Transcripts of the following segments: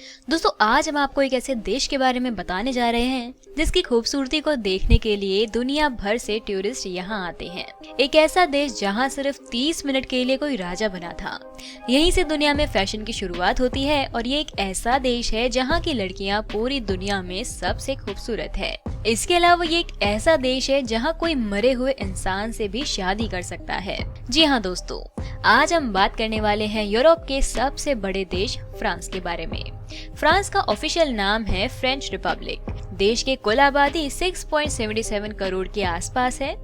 दोस्तों आज हम आपको एक ऐसे देश के बारे में बताने जा रहे हैं जिसकी खूबसूरती को देखने के लिए दुनिया भर से टूरिस्ट यहाँ आते हैं। एक ऐसा देश जहाँ सिर्फ 30 मिनट के लिए कोई राजा बना था। यहीं से दुनिया में फैशन की शुरुआत होती है और ये एक ऐसा देश है जहाँ की लड़कियाँ पूरी दुनिया में सबसे खूबसूरत है। इसके अलावा ये एक ऐसा देश है जहाँ कोई मरे हुए इंसान से भी शादी कर सकता है। जी हाँ दोस्तों, आज हम बात करने वाले हैं यूरोप के सबसे बड़े देश फ्रांस के बारे में। फ्रांस का ऑफिशियल नाम है फ्रेंच रिपब्लिक। देश की कुल आबादी 6.77 करोड़ के आसपास है।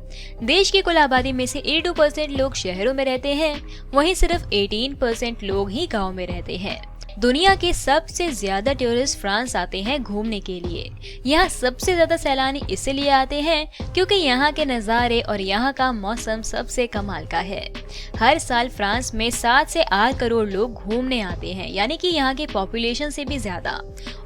देश की कुल आबादी में से 82% लोग शहरों में रहते हैं, वहीं सिर्फ 18% लोग ही गाँव में रहते हैं। दुनिया के सबसे ज्यादा टूरिस्ट फ्रांस आते हैं घूमने के लिए। यहाँ सबसे ज्यादा सैलानी इसलिए आते हैं क्योंकि यहाँ के नज़ारे और यहाँ का मौसम सबसे कमाल का है। हर साल फ्रांस में 7 से 8 करोड़ लोग घूमने आते हैं, यानी कि यहाँ की पॉपुलेशन से भी ज्यादा।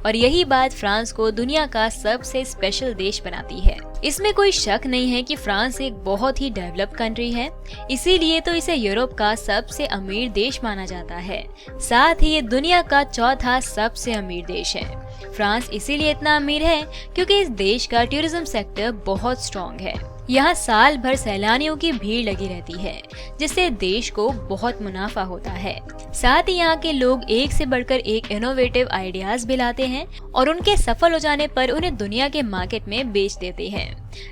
और यही बात फ्रांस को दुनिया का सबसे स्पेशल देश बनाती है। इसमें कोई शक नहीं है कि फ्रांस एक बहुत ही डेवलप्ड कंट्री है, इसीलिए तो इसे यूरोप का सबसे अमीर देश माना जाता है। साथ ही ये दुनिया का चौथा सबसे अमीर देश है। फ्रांस इसीलिए इतना अमीर है क्योंकि इस देश का टूरिज्म सेक्टर बहुत स्ट्रॉन्ग है। यहाँ साल भर सैलानियों की भीड़ लगी रहती है, जिससे देश को बहुत मुनाफा होता है। साथ ही यहाँ के लोग एक से बढ़कर एक इनोवेटिव आइडियाज भी लाते हैं और उनके सफल हो जाने पर उन्हें दुनिया के मार्केट में बेच देते हैं।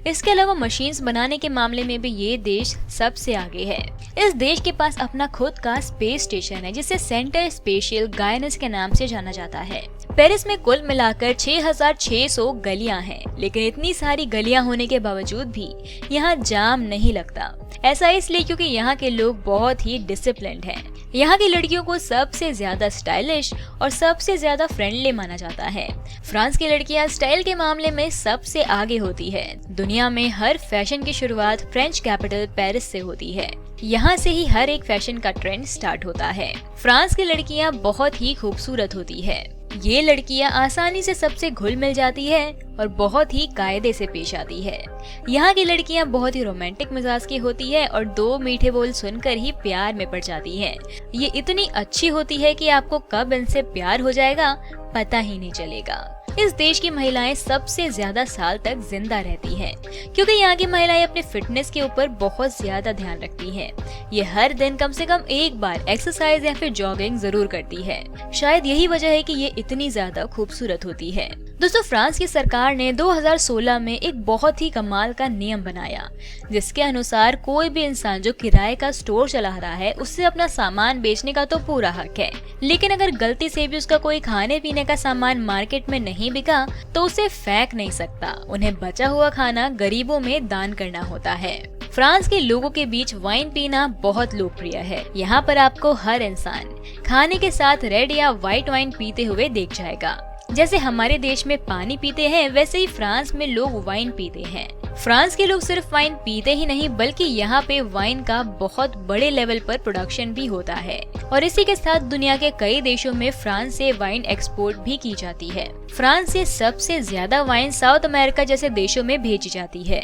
इसके अलावा मशीन्स बनाने के मामले में भी ये देश सबसे आगे है। इस देश के पास अपना खुद का स्पेस स्टेशन है, जिसे सेंटर स्पेशियल गायनेस के नाम से जाना जाता है। पेरिस में कुल मिलाकर 6600 गलियां हैं, लेकिन इतनी सारी गलियां होने के बावजूद भी यहाँ जाम नहीं लगता। ऐसा इसलिए क्योंकि यहाँ के लोग बहुत ही डिसिप्लिन्ड हैं। यहाँ की लड़कियों को सबसे ज्यादा स्टाइलिश और सबसे ज्यादा फ्रेंडली माना जाता है। फ्रांस की लड़कियाँ स्टाइल के मामले में सबसे आगे होती है। दुनिया में हर फैशन की शुरुआत फ्रेंच कैपिटल पेरिस से होती है। यहाँ से ही हर एक फैशन का ट्रेंड स्टार्ट होता है। फ्रांस की लड़कियाँ बहुत ही खूबसूरत होती है। ये लड़कियाँ आसानी से सबसे घुल मिल जाती है और बहुत ही कायदे से पेश आती है। यहाँ की लड़कियाँ बहुत ही रोमांटिक मिजाज की होती है और 2 मीठे बोल सुनकर ही प्यार में पड़ जाती हैं। ये इतनी अच्छी होती है कि आपको कब इनसे प्यार हो जाएगा पता ही नहीं चलेगा। इस देश की महिलाएं सबसे ज्यादा साल तक जिंदा रहती हैं, क्योंकि यहाँ की महिलाएं अपने फिटनेस के ऊपर बहुत ज्यादा ध्यान रखती हैं। ये हर दिन कम से कम एक बार एक्सरसाइज या फिर जॉगिंग जरूर करती है। शायद यही वजह है कि ये इतनी ज्यादा खूबसूरत होती है। दोस्तों, फ्रांस की सरकार ने 2016 में एक बहुत ही कमाल का नियम बनाया, जिसके अनुसार कोई भी इंसान जो किराए का स्टोर चला रहा है उससे अपना सामान बेचने का तो पूरा हक है, लेकिन अगर गलती से भी उसका कोई खाने पीने का सामान मार्केट में नहीं बिका तो उसे फेंक नहीं सकता। उन्हें बचा हुआ खाना गरीबों में दान करना होता है। फ्रांस के लोगों के बीच वाइन पीना बहुत लोकप्रिय है। यहाँ पर आपको हर इंसान खाने के साथ रेड या व्हाइट वाइन पीते हुए देख जाएगा। जैसे हमारे देश में पानी पीते हैं, वैसे ही फ्रांस में लोग वाइन पीते हैं। फ्रांस के लोग सिर्फ वाइन पीते ही नहीं, बल्कि यहाँ पे वाइन का बहुत बड़े लेवल पर प्रोडक्शन भी होता है और इसी के साथ दुनिया के कई देशों में फ्रांस से वाइन एक्सपोर्ट भी की जाती है। फ्रांस से सबसे ज्यादा वाइन साउथ अमेरिका जैसे देशों में भेजी जाती है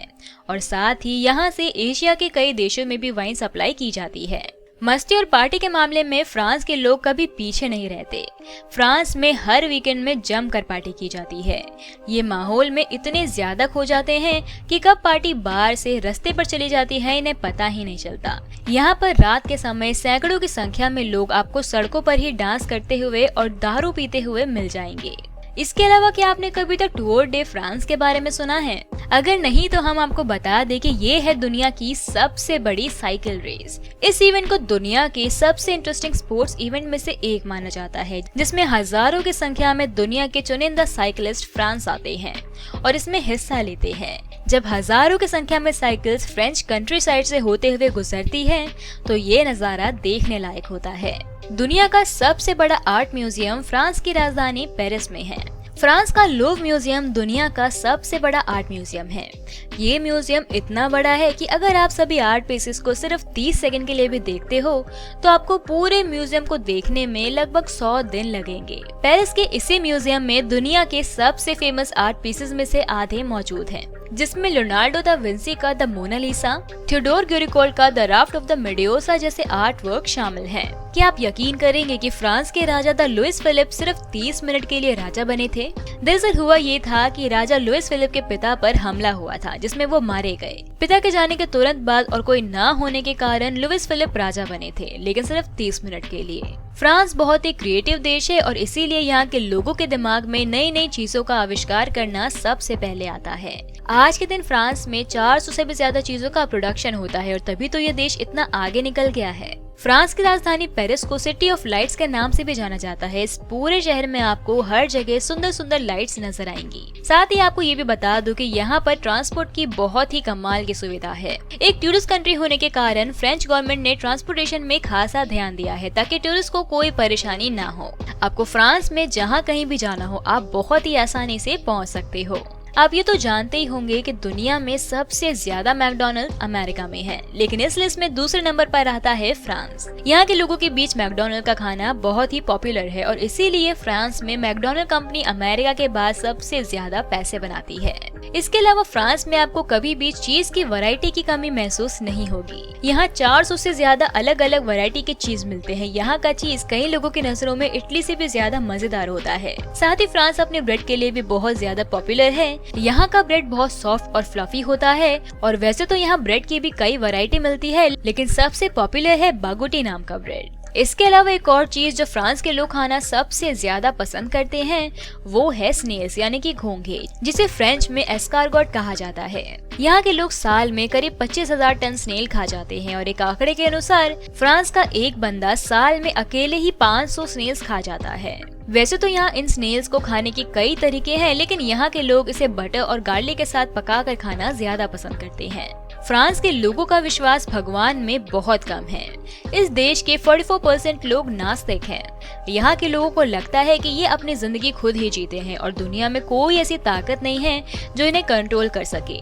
और साथ ही यहाँ से एशिया के कई देशों में भी वाइन सप्लाई की जाती है। मस्ती और पार्टी के मामले में फ्रांस के लोग कभी पीछे नहीं रहते। फ्रांस में हर वीकेंड में जमकर पार्टी की जाती है। ये माहौल में इतने ज्यादा खो जाते हैं कि कब पार्टी बाहर से रास्ते पर चली जाती है इन्हें पता ही नहीं चलता। यहाँ पर रात के समय सैकड़ों की संख्या में लोग आपको सड़कों पर ही डांस करते हुए और दारू पीते हुए मिल जाएंगे। इसके अलावा क्या आपने कभी तक टूर डे फ्रांस के बारे में सुना है? अगर नहीं तो हम आपको बता दें कि ये है दुनिया की सबसे बड़ी साइकिल रेस। इस इवेंट को दुनिया के सबसे इंटरेस्टिंग स्पोर्ट्स इवेंट में से एक माना जाता है, जिसमें हजारों की संख्या में दुनिया के चुनिंदा साइकिलिस्ट फ्रांस आते हैं और इसमें हिस्सा लेते हैं। जब हजारों की संख्या में साइकिल्स फ्रेंच कंट्री साइड से होते हुए गुजरती हैं, तो ये नजारा देखने लायक होता है। दुनिया का सबसे बड़ा आर्ट म्यूजियम फ्रांस की राजधानी पेरिस में है। फ्रांस का लूव्र म्यूजियम दुनिया का सबसे बड़ा आर्ट म्यूजियम है। ये म्यूजियम इतना बड़ा है कि अगर आप सभी आर्ट पीसेस को सिर्फ 30 सेकंड के लिए भी देखते हो तो आपको पूरे म्यूजियम को देखने में लगभग 100 दिन लगेंगे। पेरिस के इसी म्यूजियम में दुनिया के सबसे फेमस आर्ट पीसेस में से आधे मौजूद हैं। जिसमें लियोनार्डो दा विंसी का द मोनालिसा, थियोडोर ग्यूरिकोल का the raft of the Medusa जैसे आर्ट वर्क शामिल हैं। क्या आप यकीन करेंगे कि फ्रांस के राजा द लुइस फिलिप सिर्फ 30 मिनट के लिए राजा बने थे? दरअसल हुआ ये था कि राजा लुइस फिलिप के पिता पर हमला हुआ था जिसमें वो मारे गए। पिता के जाने के तुरंत बाद और कोई ना होने के कारण लुइस फिलिप राजा बने थे, लेकिन सिर्फ 30 मिनट के लिए। फ्रांस बहुत ही क्रिएटिव देश है और इसीलिए यहाँ के लोगों के दिमाग में नई नई चीजों का आविष्कार करना सबसे पहले आता है। आज के दिन फ्रांस में 400 से भी ज्यादा चीजों का प्रोडक्शन होता है और तभी तो ये देश इतना आगे निकल गया है। फ्रांस की राजधानी पेरिस को सिटी ऑफ लाइट्स के नाम से भी जाना जाता है। इस पूरे शहर में आपको हर जगह सुंदर सुंदर लाइट्स नजर आएंगी। साथ ही आपको ये भी बता दूं कि यहाँ पर ट्रांसपोर्ट की बहुत ही कमाल की सुविधा है। एक टूरिस्ट कंट्री होने के कारण फ्रेंच गवर्नमेंट ने ट्रांसपोर्टेशन में खासा ध्यान दिया है ताकि टूरिस्ट को कोई परेशानी ना हो। आपको फ्रांस में जहाँ कहीं भी जाना हो आप बहुत ही आसानी से पहुँच सकते हो। आप ये तो जानते ही होंगे कि दुनिया में सबसे ज्यादा मैकडॉनल्ड अमेरिका में है, लेकिन इस लिस्ट में दूसरे नंबर पर आता है फ्रांस। यहाँ के लोगों के बीच मैकडॉनल्ड का खाना बहुत ही पॉपुलर है और इसीलिए फ्रांस में मैकडॉनल्ड कंपनी अमेरिका के बाद सबसे ज्यादा पैसे बनाती है। इसके अलावा फ्रांस में आपको कभी भी चीज की वैरायटी की कमी महसूस नहीं होगी। यहाँ 400 से ज्यादा अलग अलग वैरायटी के चीज मिलते हैं। यहाँ का चीज कई लोगों की नजरों में इटली से भी ज्यादा मजेदार होता है। साथ ही फ्रांस अपने ब्रेड के लिए भी बहुत ज्यादा पॉपुलर है। यहाँ का ब्रेड बहुत सॉफ्ट और फ्लफी होता है और वैसे तो यहाँ ब्रेड की भी कई वैरायटी मिलती है, लेकिन सबसे पॉपुलर है बागुटी नाम का ब्रेड। इसके अलावा एक और चीज जो फ्रांस के लोग खाना सबसे ज्यादा पसंद करते हैं वो है स्नेल्स यानी कि घोंघे, जिसे फ्रेंच में एस्कारगोट कहा जाता है। यहाँ के लोग साल में करीब 25,000 टन स्नेल खा जाते हैं और एक आंकड़े के अनुसार फ्रांस का एक बंदा साल में अकेले ही 500 स्नेल्स खा जाता है। वैसे तो यहाँ इन स्नेल्स को खाने की कई तरीके हैं, लेकिन यहाँ के लोग इसे बटर और गार्लिक के साथ पकाकर खाना ज्यादा पसंद करते हैं। फ्रांस के लोगों का विश्वास भगवान में बहुत कम है। इस देश के 44% लोग नास्तिक हैं। यहाँ के लोगों को लगता है कि ये अपनी जिंदगी खुद ही जीते हैं और दुनिया में कोई ऐसी ताकत नहीं है जो इन्हें कंट्रोल कर सके।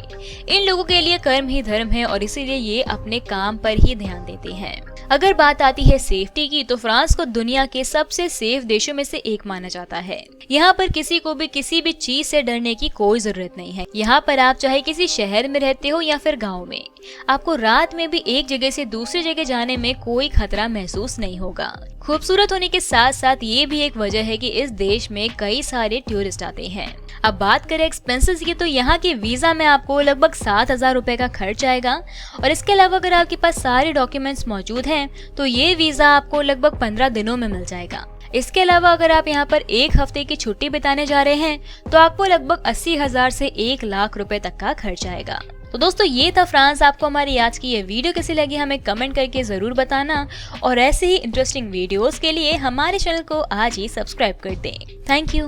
इन लोगों के लिए कर्म ही धर्म है और इसीलिए ये अपने काम पर ही ध्यान देते हैं। अगर बात आती है सेफ्टी की, तो फ्रांस को दुनिया के सबसे सेफ देशों में से एक माना जाता है। यहाँ पर किसी को भी किसी भी चीज से डरने की कोई जरूरत नहीं है। यहाँ पर आप चाहे किसी शहर में रहते हो या फिर गाँव में, आपको रात में भी एक जगह से दूसरी जगह जाने में कोई खतरा महसूस नहीं होगा। खूबसूरत होने के साथ साथ ये भी एक वजह है कि इस देश में कई सारे टूरिस्ट आते हैं। अब बात करें एक्सपेंसेस की, तो यहाँ के वीजा में आपको लगभग 7,000 रुपए का खर्च आएगा और इसके अलावा अगर आपके पास सारे डॉक्यूमेंट्स मौजूद हैं तो ये वीजा आपको लगभग 15 दिनों में मिल जाएगा। इसके अलावा अगर आप यहाँ पर एक हफ्ते की छुट्टी बिताने जा रहे हैं तो आपको लगभग 80,000 से 1 लाख रुपए तक का खर्च आएगा। तो दोस्तों ये था फ्रांस। आपको हमारी आज की ये वीडियो कैसी लगी हमें कमेंट करके जरूर बताना और ऐसे ही इंटरेस्टिंग वीडियोस के लिए हमारे चैनल को आज ही सब्सक्राइब कर दें। Thank you.